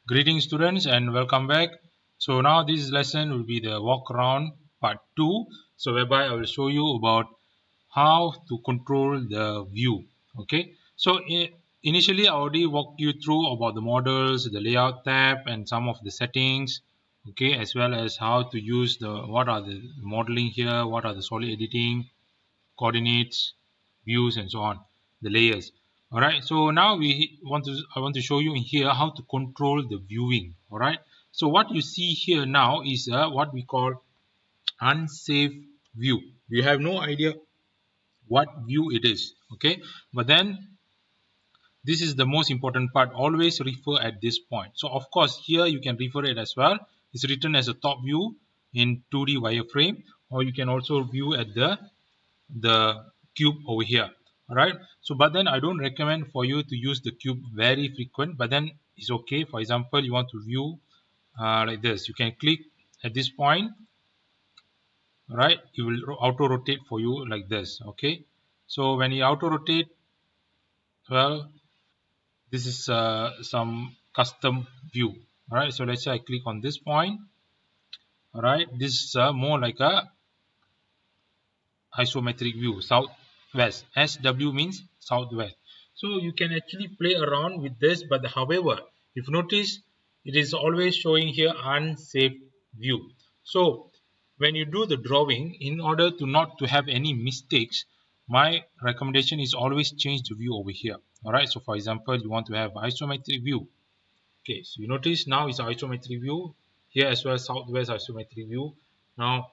Greetings students and welcome back. So now this lesson will be the walk around part 2. So whereby I will show you about how to control the view. Okay. So initially I already walked you through about the models, the layout tab and some of the settings. Okay, as well as how to use what are the modeling here, what are the solid editing, coordinates, views and so on, the layers. All right, so now I want to show you in here how to control the viewing. All right, so what you see here now is what we call unsafe view. You have no idea what view it is. Okay, but then this is the most important part. Always refer at this point. So of course here you can refer it as well. It's written as a top view in 2D wireframe, or you can also view at the cube over here. All right, so but then I don't recommend for you to use the cube very frequent, but then it's okay. For example, you want to view like this, you can click at this point. All right, it will auto rotate for you like this. Okay, so when you auto rotate, well, this is some custom view. All right, so let's say I click on this point. All right, this is more like a isometric view, southwest. SW means southwest. So you can actually play around with this, but however, if you notice, it is always showing here unsafe view. So when you do the drawing, in order to not to have any mistakes, my recommendation is always change the view over here. All right, so for example, you want to have isometric view. Okay, so you notice now it's isometric view here as well, southwest isometric view. Now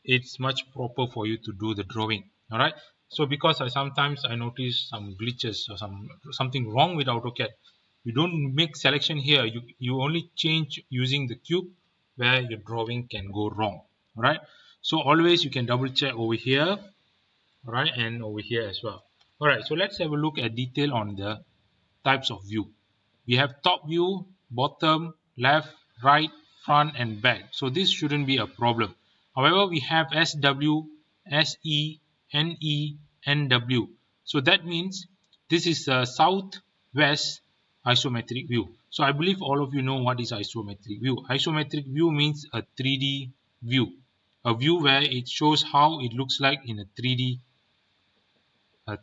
it's much proper for you to do the drawing. All right, so because I notice some glitches or something wrong with AutoCAD, you don't make selection here, you only change using the cube where your drawing can go wrong. All right, so always you can double check over here. All right, and over here as well. All right, so let's have a look at detail on the types of view. We have top view, bottom, left, right, front and back. So this shouldn't be a problem. However, we have SW, SE, NE, NW. So that means this is a south-west isometric view. So I believe all of you know what is isometric view. Isometric view means a 3D view. A view where it shows how it looks like in a 3D,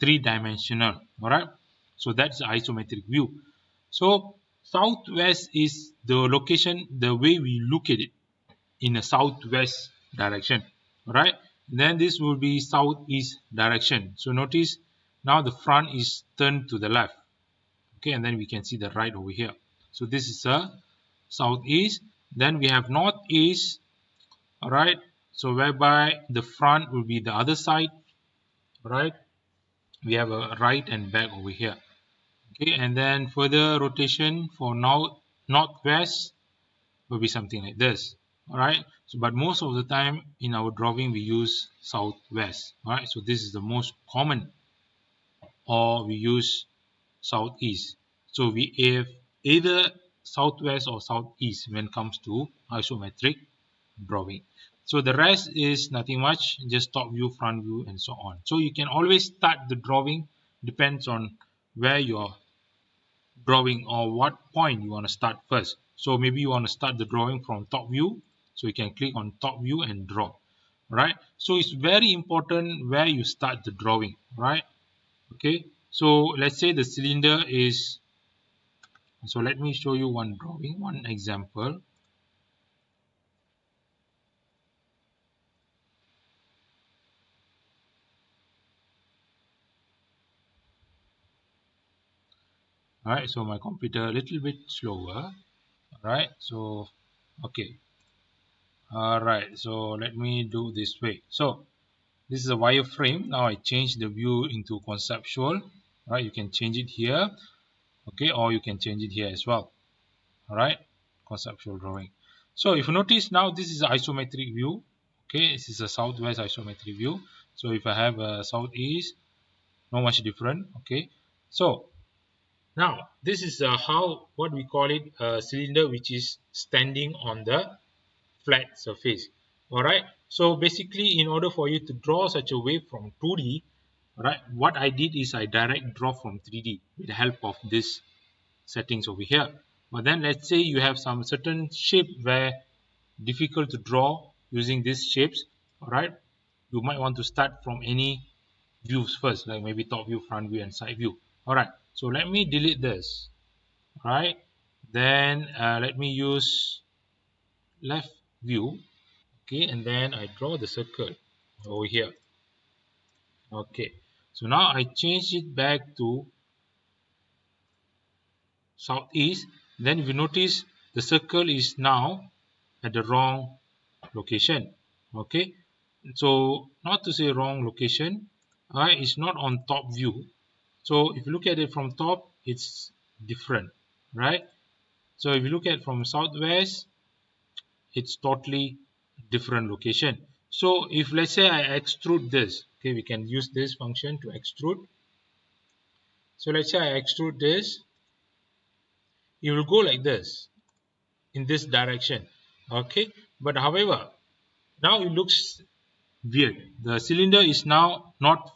three-dimensional. Alright. So that's the isometric view. So southwest is the location, the way we look at it in a southwest direction. Right, then this will be southeast direction. So notice now the front is turned to the left. Okay, and then we can see the right over here. So this is a southeast. Then we have northeast. All right, so whereby the front will be the other side. Right, we have a right and back over here. Okay, and then further rotation for now northwest will be something like this. All right, so but most of the time in our drawing we use southwest. All right, so this is the most common, or we use southeast. So we have either southwest or southeast when it comes to isometric drawing. So the rest is nothing much, just top view, front view and so on. So you can always start the drawing, depends on where you're drawing or what point you want to start first. So maybe you want to start the drawing from top view, so you can click on top view and draw. Right, so it's very important where you start the drawing. Right, okay, so let's say the cylinder is, so let me show you one drawing, one example. All right, so my computer a little bit slower. All right, so okay. All right, so let me do this way. So this is a wireframe. Now I change the view into conceptual. Right, you can change it here. Okay, or you can change it here as well. All right, conceptual drawing. So if you notice now, this is an isometric view. Okay, this is a southwest isometric view. So if I have a southeast, not much different. Okay, so now this is how, what we call it, a cylinder which is standing on the flat surface. All right, so basically in order for you to draw such a wave from 2D, right, what I did is I direct draw from 3D with the help of this settings over here. But then let's say you have some certain shape where difficult to draw using these shapes. All right, you might want to start from any views first, like maybe top view, front view, and side view. All right, so let me delete this. All right, then let me use left view. Okay, and then I draw the circle over here. Okay, so now I change it back to southeast. Then if you notice, the circle is now at the wrong location. Okay, so not to say wrong location, alright, it's not on top view. So if you look at it from top, it's different, right? So if you look at from southwest, it's totally different location. So if let's say I extrude this, okay, we can use this function to extrude. So let's say I extrude this, it will go like this in this direction, okay. But however, now it looks weird. The cylinder is now not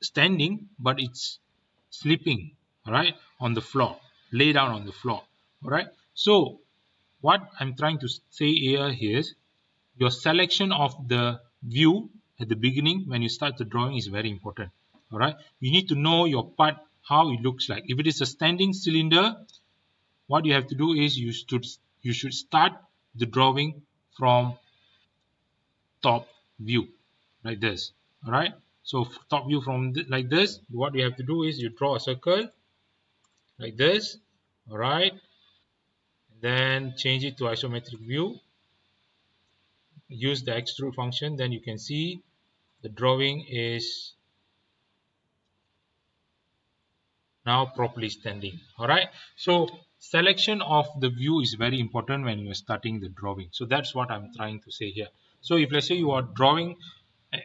standing, but it's sleeping, all right, on the floor, lay down on the floor, all right. So what I'm trying to say here is your selection of the view at the beginning when you start the drawing is very important, all right. You need to know your part, how it looks like. If it is a standing cylinder, what you have to do is you should start the drawing from top view like this, all right. So top view from like this, what you have to do is you draw a circle like this, all right. Then change it to isometric view, use the extrude function, then you can see the drawing is now properly standing, all right. So selection of the view is very important when you are starting the drawing. So that's what I'm trying to say here. So if let's say you are drawing,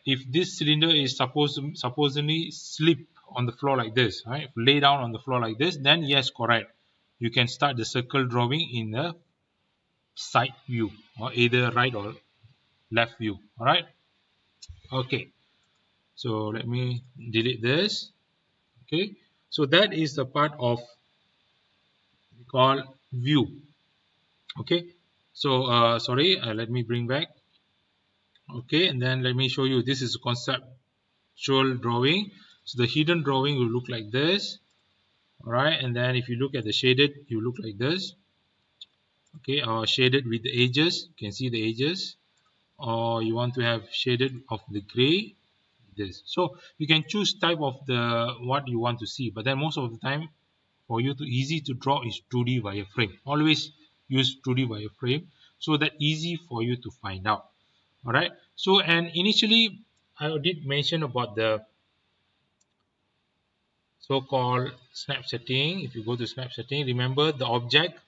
if this cylinder is supposedly sleep on the floor like this, right, lay down on the floor like this, then yes, correct, you can start the circle drawing in the side view or either right or left view, all right. Okay, so let me delete this. Okay, so that is the part of we call view. Okay, so sorry, let me bring back. Okay, and then let me show you, this is a conceptual drawing. So the hidden drawing will look like this, all right. And then if you look at the shaded, you look like this. Okay, or shaded with the edges, you can see the edges, or you want to have shaded of the gray, this. So you can choose type of the what you want to see, but then most of the time for you to easy to draw is 2D wireframe. Always use 2D wireframe so that easy for you to find out. All right. So and initially I did mention about the so-called snap setting. If you go to snap setting, remember the object.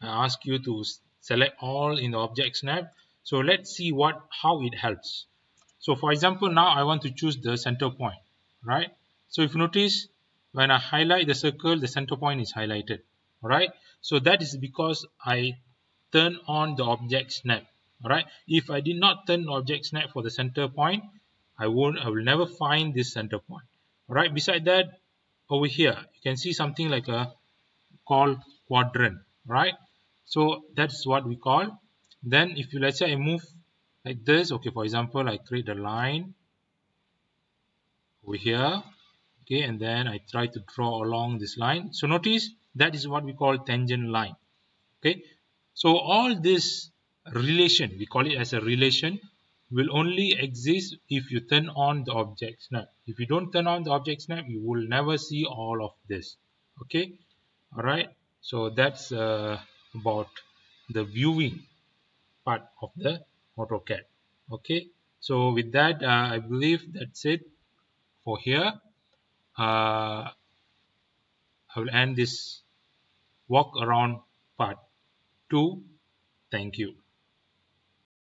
I ask you to select all in the object snap. So let's see how it helps. So for example, now I want to choose the center point, right? So if you notice, when I highlight the circle, the center point is highlighted, all right? So that is because I turn on the object snap, all right? If I did not turn object snap for the center point, I will never find this center point, all right? Beside that, over here, you can see something like a called quadrant, right? So that's what we call. Then if you, let's say I move like this, okay, for example, I create a line over here, okay, and then I try to draw along this line. So notice that is what we call tangent line, okay. So all this relation, we call it as a relation, will only exist if you turn on the object snap. If you don't turn on the object snap, you will never see all of this, okay. All right, so that's about the viewing part of the AutoCAD. Okay, so with that, I believe that's it for here. I will end this walk around part 2. Thank you.